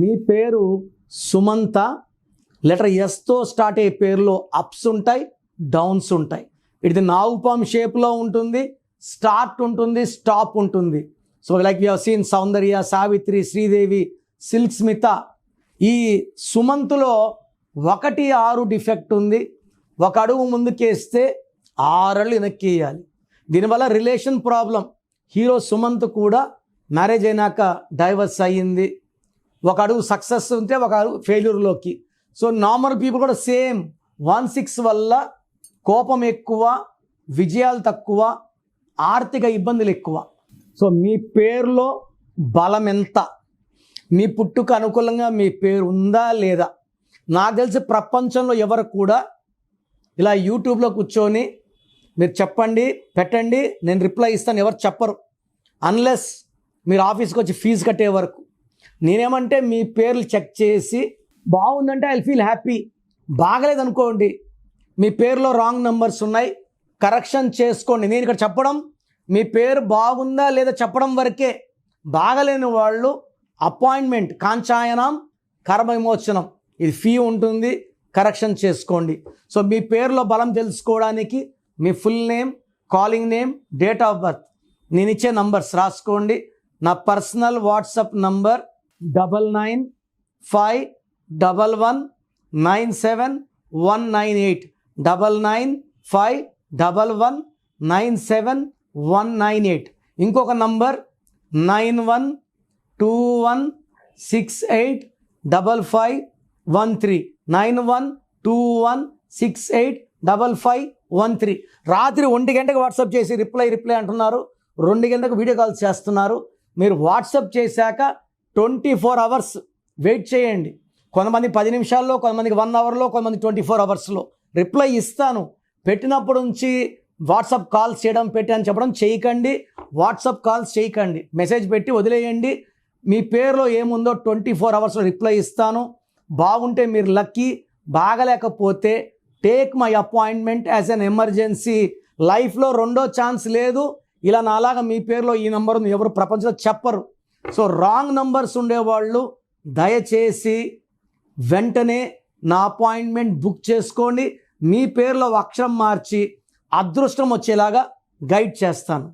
మీ పేరు Sumantha, letter ఎస్తో start అయ్యే పేరులో అప్స్ ఉంటాయి, డౌన్స్ ఉంటాయి. ఇది నాగుపాం షేప్లో ఉంటుంది, స్టార్ట్ ఉంటుంది, స్టాప్ ఉంటుంది. So like you have seen Soundarya, Savitri, Sridevi, Silk Smitha. ఈ సుమంత్లో 1-6 డిఫెక్ట్ ఉంది. ఒక అడుగు ముందుకేస్తే 6 అడుగులు వెనక్కి వేయాలి. దీనివల్ల రిలేషన్ ప్రాబ్లం. హీరో సుమంత్ కూడా మ్యారేజ్ అయినాక డైవర్స్ అయ్యింది. ఒక అడుగు సక్సెస్ ఉంటే ఒక అడుగు ఫెయిల్యూర్లోకి. సో నార్మల్ పీపుల్ కూడా సేమ్ 1-6 వల్ల కోపం ఎక్కువ, విజయాలు తక్కువ, ఆర్థిక ఇబ్బందులు ఎక్కువ. సో మీ పేరులో బలం ఎంత, మీ పుట్టుక అనుకూలంగా మీ పేరు ఉందా లేదా? నాకు తెలిసి ప్రపంచంలో ఎవరు కూడా ఇలా యూట్యూబ్లో కూర్చొని మీరు చెప్పండి, పెట్టండి, నేను రిప్లై ఇస్తాను ఎవరు చెప్పరు, అన్లెస్ మీరు ఆఫీస్కి వచ్చి ఫీజు కట్టే వరకు. నేనేమంటే మీ పేర్లు చెక్ చేసి బాగుందంటే ఐ ఫీల్ హ్యాపీ. బాగలేదనుకోండి, మీ పేరులో రాంగ్ నెంబర్స్ ఉన్నాయి, కరెక్షన్ చేసుకోండి. నేను ఇక్కడ చెప్పడం మీ పేరు బాగుందా లేదా చెప్పడం వరకే. బాగలేని వాళ్ళు అపాయింట్మెంట్, కాంచాయనం, కర్మ విమోచనం, ఇది ఫీ ఉంటుంది, కరెక్షన్ చేసుకోండి. సో మీ పేరులో బలం తెలుసుకోవడానికి మీ full name, calling name, date of birth, నేను ఇచ్చే నంబర్స్ రాసుకోండి. నా పర్సనల్ వాట్సాప్ నంబర్ 9951197198 9951197198. ఇంకొక నంబర్ 9121685513 9121685513. రాత్రి 1 గంటకు వాట్సాప్ చేసి రిప్లై అంటున్నారు, 2 గంటలకు వీడియో కాల్స్ చేస్తున్నారు. మీరు వాట్సాప్ చేశాక 24 అవర్స్ వెయిట్ చేయండి. కొంతమంది 10 నిమిషాల్లో, కొంతమందికి 1 అవర్లో, కొంతమంది 24 అవర్స్లో రిప్లై ఇస్తాను. పెట్టినప్పటి నుంచి వాట్సాప్ కాల్స్ చేయడం, అని చెప్పడం చేయకండి. వాట్సాప్ కాల్స్ చేయకండి, మెసేజ్ పెట్టి వదిలేయండి. మీ పేరులో ఏముందో 24 అవర్స్లో రిప్లై ఇస్తాను. బాగుంటే మీరు లక్కీ, బాగలేకపోతే take my appointment as an emergency. లైఫ్లో రెండో ఛాన్స్ లేదు. ఇలా నాలాగా మీ పేరులో ఈ నెంబర్ ఉంది ఎవరు ప్రపంచంలో చెప్పరు. సో రాంగ్ నంబర్స్ ఉండేవాళ్ళు దయచేసి వెంటనే నా అపాయింట్మెంట్ బుక్ చేసుకోండి. మీ పేరులో అక్షరం మార్చి అదృష్టం వచ్చేలాగా గైడ్ చేస్తాను.